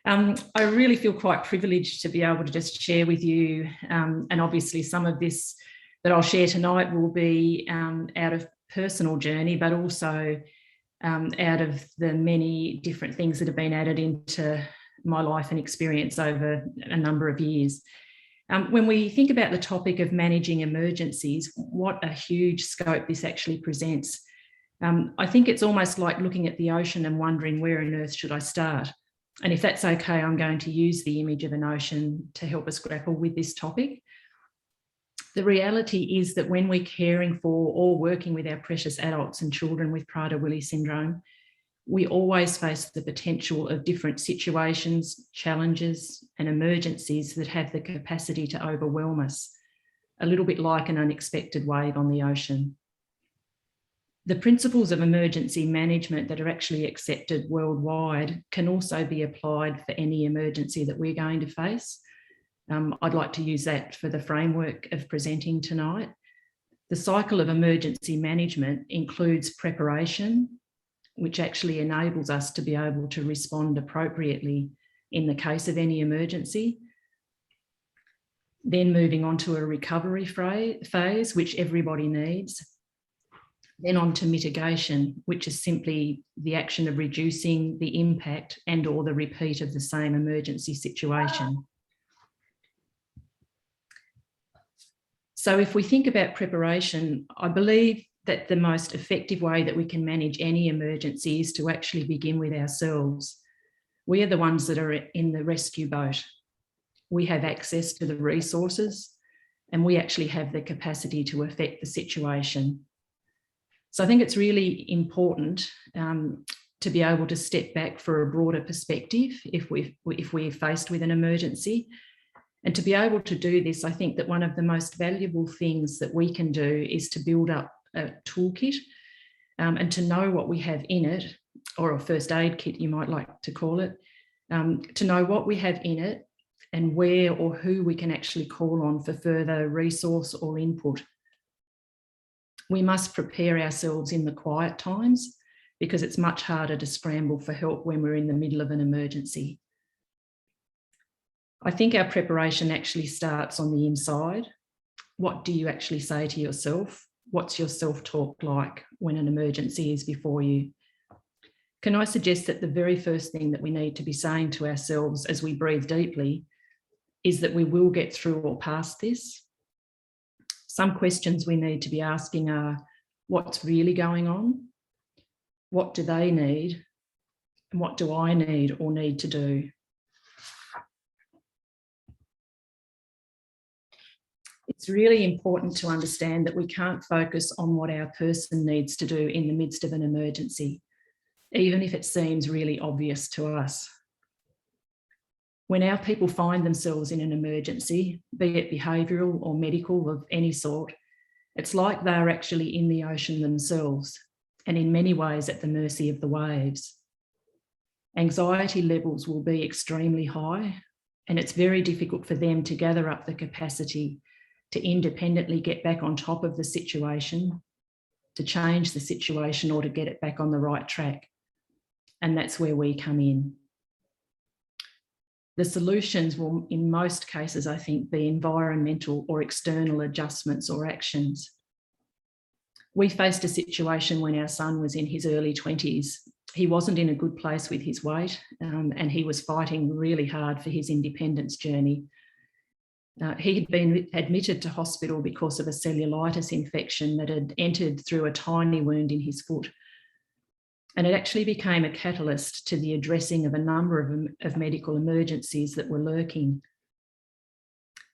I really feel quite privileged to be able to just share with you, and obviously some of this that I'll share tonight will be out of personal journey, but also out of the many different things that have been added into my life and experience over a number of years. When we think about the topic of managing emergencies, what a huge scope this actually presents. I think it's almost like looking at the ocean and wondering where on earth should I start? And if that's okay, I'm going to use the image of an ocean to help us grapple with this topic. The reality is that when we're caring for or working with our precious adults and children with Prader-Willi syndrome, we always face the potential of different situations, challenges, and emergencies that have the capacity to overwhelm us, a little bit like an unexpected wave on the ocean. The principles of emergency management that are actually accepted worldwide can also be applied for any emergency that we're going to face. I'd like to use that for the framework of presenting tonight. The cycle of emergency management includes preparation, which actually enables us to be able to respond appropriately in the case of any emergency. Then moving on to a recovery phase, which everybody needs. Then on to mitigation, which is simply the action of reducing the impact and or the repeat of the same emergency situation. So if we think about preparation, I believe that the most effective way that we can manage any emergency is to actually begin with ourselves. We are the ones that are in the rescue boat. We have access to the resources and we actually have the capacity to affect the situation. So I think it's really important to be able to step back for a broader perspective if we're faced with an emergency. And to be able to do this, I think that one of the most valuable things that we can do is to build up a toolkit and to know what we have in it, or a first aid kit, you might like to call it, to know what we have in it and where or who we can actually call on for further resource or input. We must prepare ourselves in the quiet times because it's much harder to scramble for help when we're in the middle of an emergency. I think our preparation actually starts on the inside. What do you actually say to yourself? What's your self-talk like when an emergency is before you? Can I suggest that the very first thing that we need to be saying to ourselves as we breathe deeply is that we will get through or past this? Some questions we need to be asking are, what's really going on? What do they need? And what do I need or need to do? It's really important to understand that we can't focus on what our person needs to do in the midst of an emergency, even if it seems really obvious to us. When our people find themselves in an emergency, be it behavioural or medical of any sort, it's like they're actually in the ocean themselves and in many ways at the mercy of the waves. Anxiety levels will be extremely high and it's very difficult for them to gather up the capacity to independently get back on top of the situation, to change the situation or to get it back on the right track. And that's where we come in. The solutions will, in most cases, I think, be environmental or external adjustments or actions. We faced a situation when our son was in his early 20s. He wasn't in a good place with his weight and he was fighting really hard for his independence journey. He had been admitted to hospital because of a cellulitis infection that had entered through a tiny wound in his foot. And it actually became a catalyst to the addressing of a number of medical emergencies that were lurking.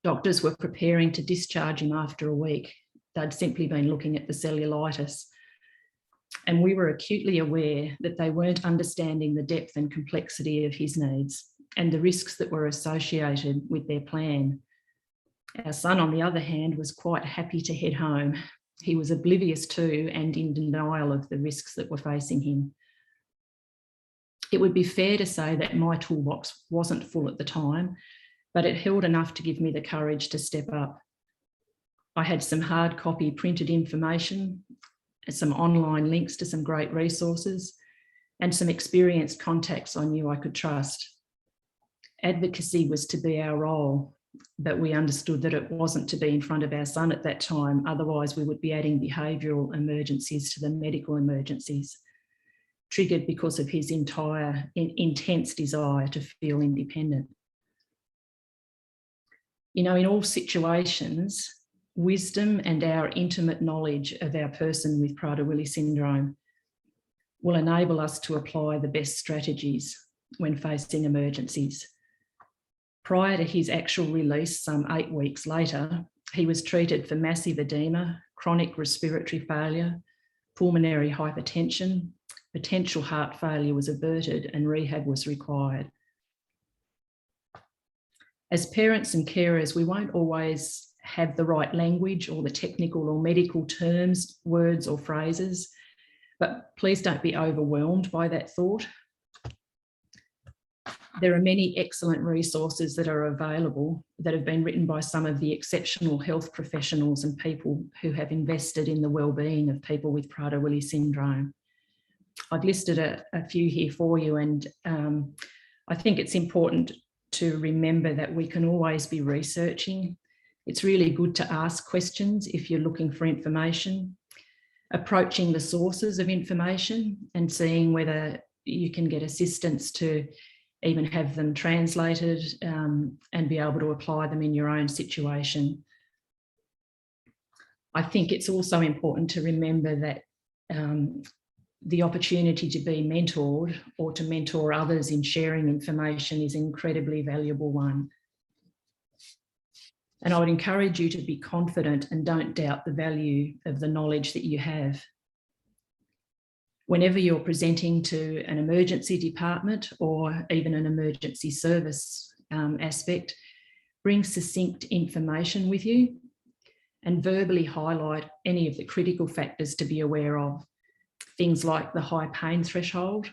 Doctors were preparing to discharge him after a week. They'd simply been looking at the cellulitis. And we were acutely aware that they weren't understanding the depth and complexity of his needs and the risks that were associated with their plan. Our son, on the other hand, was quite happy to head home. He was oblivious to and in denial of the risks that were facing him. It would be fair to say that my toolbox wasn't full at the time, but it held enough to give me the courage to step up. I had some hard copy printed information, some online links to some great resources, and some experienced contacts I knew I could trust. Advocacy was to be our role, but we understood that it wasn't to be in front of our son at that time. Otherwise, we would be adding behavioural emergencies to the medical emergencies, triggered because of his entire intense desire to feel independent. You know, in all situations, wisdom and our intimate knowledge of our person with Prader-Willi syndrome will enable us to apply the best strategies when facing emergencies. Prior to his actual release, some 8 weeks later, he was treated for massive edema, chronic respiratory failure, pulmonary hypertension, potential heart failure was averted, and rehab was required. As parents and carers, we won't always have the right language or the technical or medical terms, words or phrases, but please don't be overwhelmed by that thought. There are many excellent resources that are available that have been written by some of the exceptional health professionals and people who have invested in the well-being of people with Prader-Willi syndrome. I've listed a few here for you, and I think it's important to remember that we can always be researching. It's really good to ask questions if you're looking for information, approaching the sources of information and seeing whether you can get assistance to even have them translated and be able to apply them in your own situation. I think it's also important to remember that the opportunity to be mentored or to mentor others in sharing information is an incredibly valuable one. And I would encourage you to be confident and don't doubt the value of the knowledge that you have. Whenever you're presenting to an emergency department or even an emergency service aspect, bring succinct information with you and verbally highlight any of the critical factors to be aware of. Things like the high pain threshold,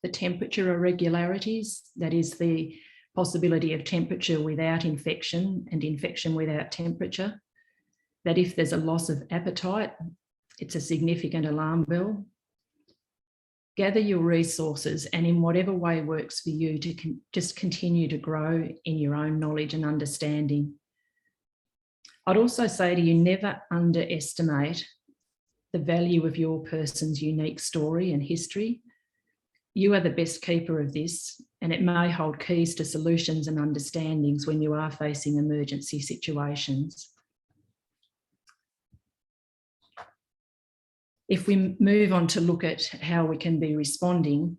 the temperature irregularities, that is the possibility of temperature without infection and infection without temperature, that if there's a loss of appetite, it's a significant alarm bell. Gather your resources and in whatever way works for you to just continue to grow in your own knowledge and understanding. I'd also say to you, never underestimate the value of your person's unique story and history. You are the best keeper of this, and it may hold keys to solutions and understandings when you are facing emergency situations. If we move on to look at how we can be responding,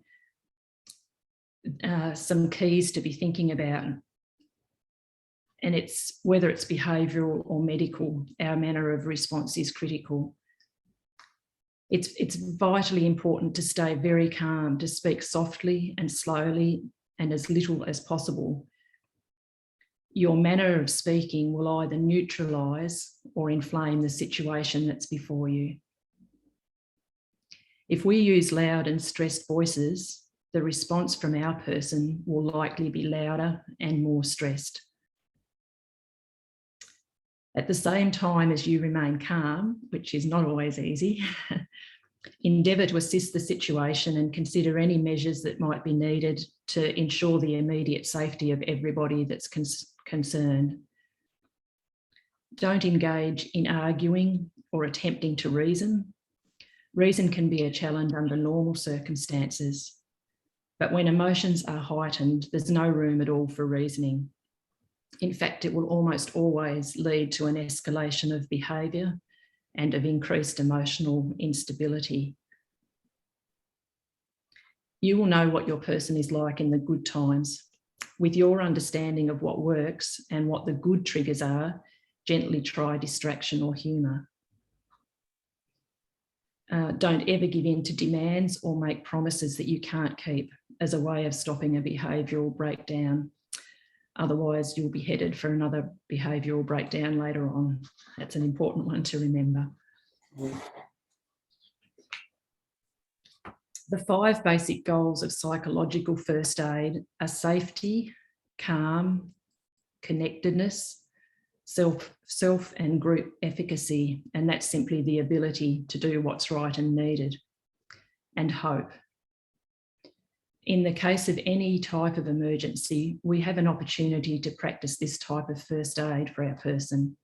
some keys to be thinking about, and it's whether it's behavioural or medical, our manner of response is critical. It's vitally important to stay very calm, to speak softly and slowly and as little as possible. Your manner of speaking will either neutralise or inflame the situation that's before you. If we use loud and stressed voices, the response from our person will likely be louder and more stressed. At the same time as you remain calm, which is not always easy, endeavour to assist the situation and consider any measures that might be needed to ensure the immediate safety of everybody that's concerned. Don't engage in arguing or attempting to reason. Reason can be a challenge under normal circumstances, but when emotions are heightened, there's no room at all for reasoning. In fact, it will almost always lead to an escalation of behaviour and of increased emotional instability. You will know what your person is like in the good times. With your understanding of what works and what the good triggers are, gently try distraction or humour. Don't ever give in to demands or make promises that you can't keep as a way of stopping a behavioural breakdown. Otherwise, you'll be headed for another behavioural breakdown later on. That's an important one to remember. The 5 basic goals of psychological first aid are safety, calm, connectedness, self and group efficacy, and that's simply the ability to do what's right and needed, and hope. In the case of any type of emergency, we have an opportunity to practice this type of first aid for our person.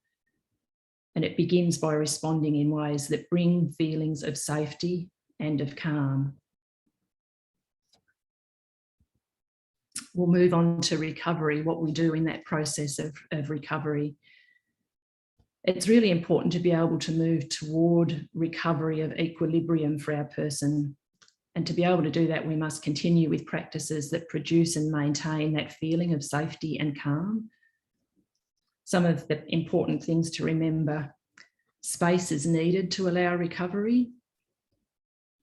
And it begins by responding in ways that bring feelings of safety and of calm. We'll move on to recovery, what we do in that process of recovery. It's really important to be able to move toward recovery of equilibrium for our person. And to be able to do that, we must continue with practices that produce and maintain that feeling of safety and calm. Some of the important things to remember: space is needed to allow recovery.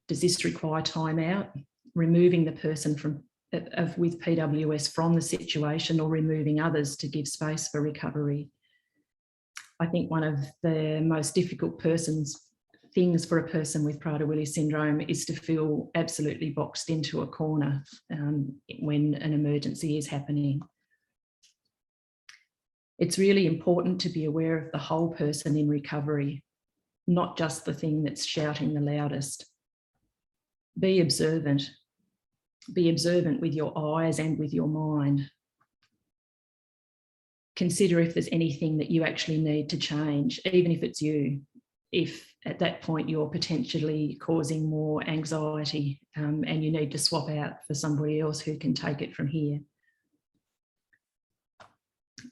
Does this require time out? Removing the person with PWS from the situation, or removing others to give space for recovery. I think one of the most difficult things for a person with Prader-Willi syndrome is to feel absolutely boxed into a corner when an emergency is happening. It's really important to be aware of the whole person in recovery, not just the thing that's shouting the loudest. Be observant. Be observant with your eyes and with your mind. Consider if there's anything that you actually need to change, even if it's you. If at that point you're potentially causing more anxiety and you need to swap out for somebody else who can take it from here.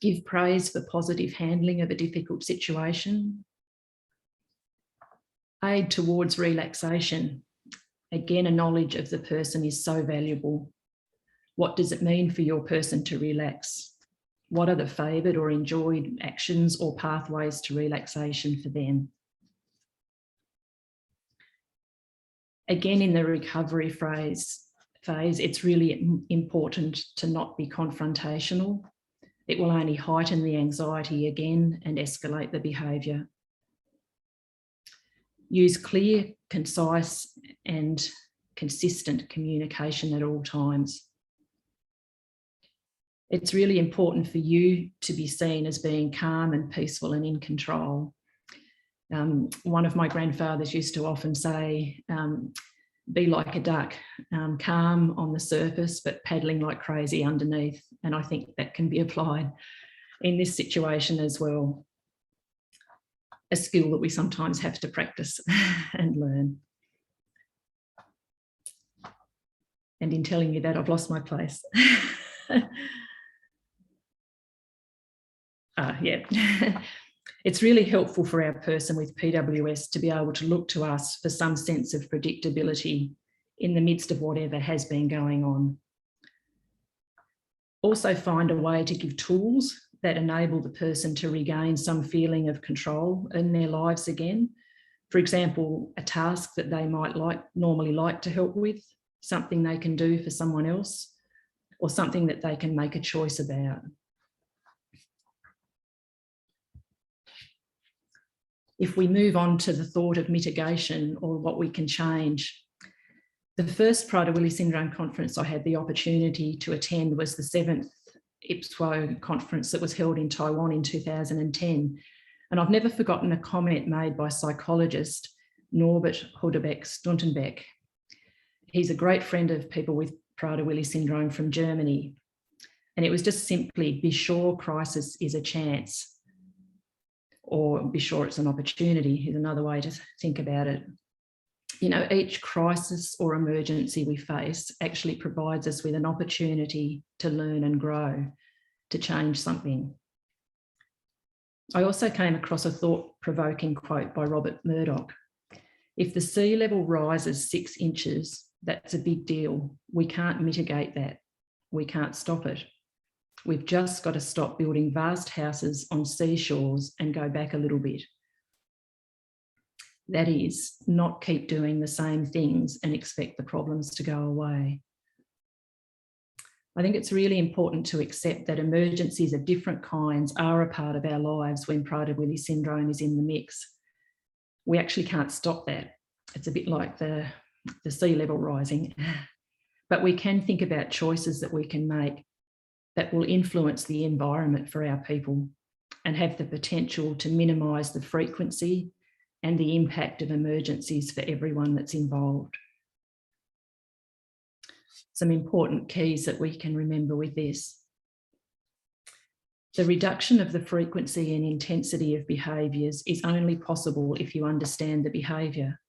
Give praise for positive handling of a difficult situation. Aid towards relaxation. Again, a knowledge of the person is so valuable. What does it mean for your person to relax? What are the favoured or enjoyed actions or pathways to relaxation for them? Again, in the recovery phase, it's really important to not be confrontational. It will only heighten the anxiety again and escalate the behaviour. Use clear, concise and consistent communication at all times. It's really important for you to be seen as being calm and peaceful and in control. One of my grandfathers used to often say, be like a duck, calm on the surface, but paddling like crazy underneath. And I think that can be applied in this situation as well. A skill that we sometimes have to practice and learn. And in telling you that, I've lost my place. Yeah. It's really helpful for our person with PWS to be able to look to us for some sense of predictability in the midst of whatever has been going on. Also find a way to give tools that enable the person to regain some feeling of control in their lives again. For example, a task that they might normally like to help with, something they can do for someone else, or something that they can make a choice about. If we move on to the thought of mitigation or what we can change, the first Prader-Willi syndrome conference I had the opportunity to attend was the 7th IPWSO conference that was held in Taiwan in 2010. And I've never forgotten a comment made by psychologist Norbert Hudebeck-Stuntenbeck. He's a great friend of people with Prader-Willi syndrome from Germany. And it was just simply, be sure crisis is a chance, or be sure it's an opportunity is another way to think about it. You know, each crisis or emergency we face actually provides us with an opportunity to learn and grow, to change something. I also came across a thought-provoking quote by Robert Murdoch. If the sea level rises 6 inches, that's a big deal. We can't mitigate that. We can't stop it. We've just got to stop building vast houses on seashores and go back a little bit. That is, not keep doing the same things and expect the problems to go away. I think it's really important to accept that emergencies of different kinds are a part of our lives when Prader-Willi syndrome is in the mix. We actually can't stop that. It's a bit like the sea level rising. But we can think about choices that we can make that will influence the environment for our people and have the potential to minimise the frequency and the impact of emergencies for everyone that's involved. Some important keys that we can remember with this. The reduction of the frequency and intensity of behaviours is only possible if you understand the behaviour.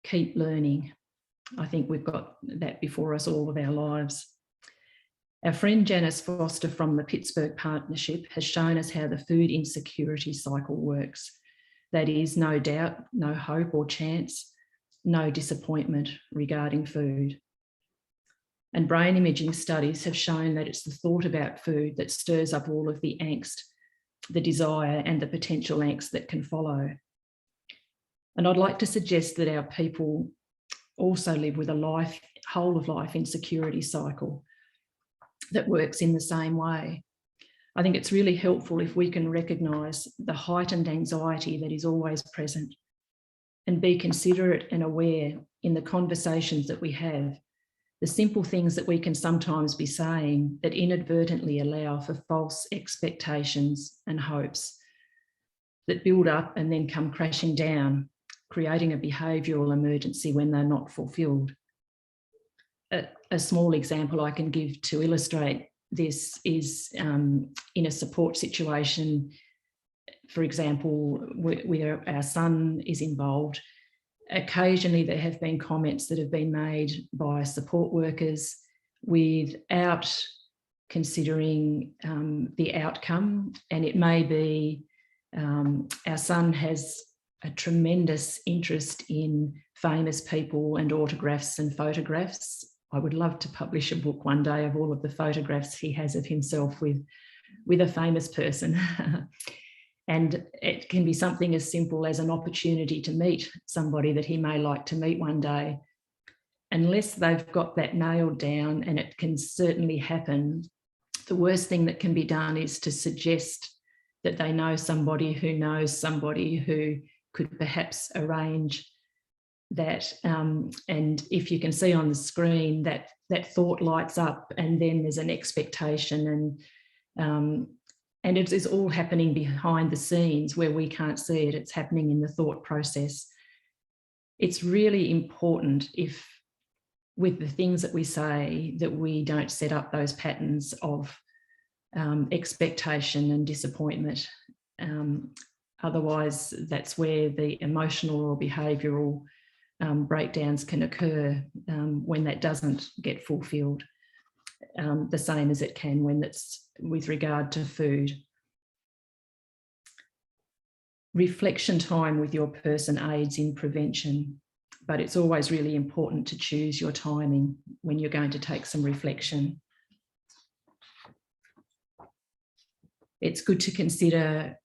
Keep learning. I think we've got that before us all of our lives. Our friend Janice Foster from the Pittsburgh Partnership has shown us how the food insecurity cycle works. That is, no doubt, no hope or chance, no disappointment regarding food. And brain imaging studies have shown that it's the thought about food that stirs up all of the angst, the desire and the potential angst that can follow. And I'd like to suggest that our people also live with a whole of life insecurity cycle that works in the same way. I think it's really helpful if we can recognise the heightened anxiety that is always present and be considerate and aware in the conversations that we have, the simple things that we can sometimes be saying that inadvertently allow for false expectations and hopes that build up and then come crashing down, creating a behavioural emergency when they're not fulfilled. A small example I can give to illustrate this is in a support situation, for example, where our son is involved. Occasionally there have been comments that have been made by support workers without considering the outcome, and it may be our son has a tremendous interest in famous people and autographs and photographs. I would love to publish a book one day of all of the photographs he has of himself with a famous person. And it can be something as simple as an opportunity to meet somebody that he may like to meet one day. Unless they've got that nailed down, and it can certainly happen, the worst thing that can be done is to suggest that they know somebody who knows somebody who could perhaps arrange that. And if you can see on the screen, that thought lights up, and then there's an expectation, and it is all happening behind the scenes where we can't see it. It's happening in the thought process. It's really important, if with the things that we say, that we don't set up those patterns of expectation and disappointment. Otherwise, that's where the emotional or behavioural breakdowns can occur when that doesn't get fulfilled, the same as it can when it's with regard to food. Reflection time with your person aids in prevention, but it's always really important to choose your timing when you're going to take some reflection. It's good to consider,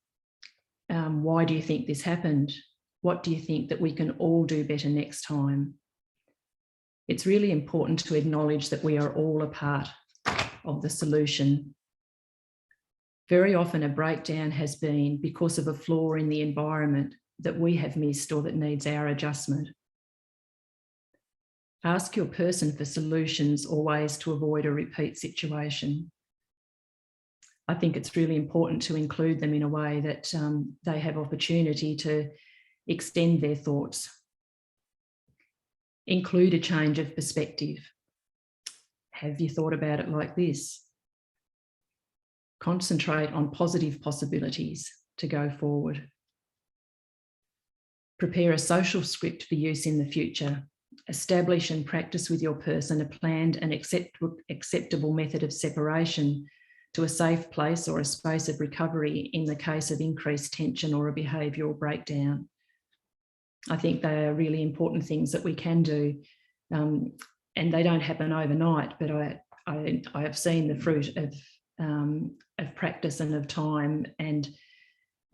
why do you think this happened? What do you think that we can all do better next time? It's really important to acknowledge that we are all a part of the solution. Very often a breakdown has been because of a flaw in the environment that we have missed or that needs our adjustment. Ask your person for solutions or ways to avoid a repeat situation. I think it's really important to include them in a way that they have opportunity to extend their thoughts. Include a change of perspective. Have you thought about it like this? Concentrate on positive possibilities to go forward. Prepare a social script for use in the future. Establish and practice with your person a planned and acceptable method of separation to a safe place or a space of recovery in the case of increased tension or a behavioural breakdown. I think they are really important things that we can do, and they don't happen overnight, but I have seen the fruit of practice and of time, and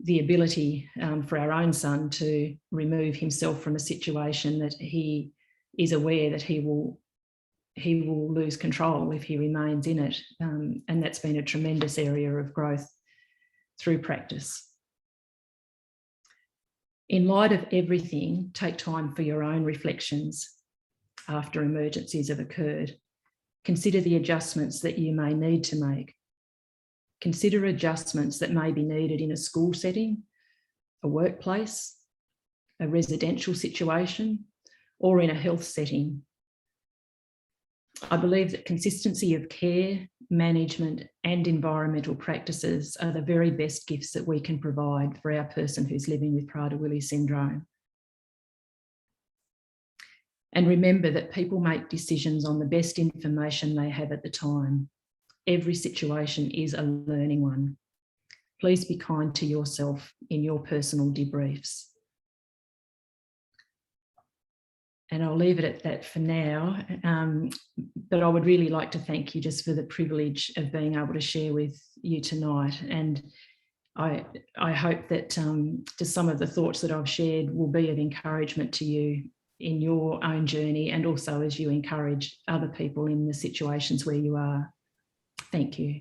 the ability for our own son to remove himself from a situation that he is aware that he will lose control if he remains in it. And that's been a tremendous area of growth through practice. In light of everything, take time for your own reflections after emergencies have occurred. Consider the adjustments that you may need to make. Consider adjustments that may be needed in a school setting, a workplace, a residential situation, or in a health setting. I believe that consistency of care, management, and environmental practices are the very best gifts that we can provide for our person who's living with Prader-Willi syndrome. And remember that people make decisions on the best information they have at the time. Every situation is a learning one. Please be kind to yourself in your personal debriefs. And I'll leave it at that for now. But I would really like to thank you just for the privilege of being able to share with you tonight. And I hope that just some of the thoughts that I've shared will be of encouragement to you in your own journey, and also as you encourage other people in the situations where you are. Thank you.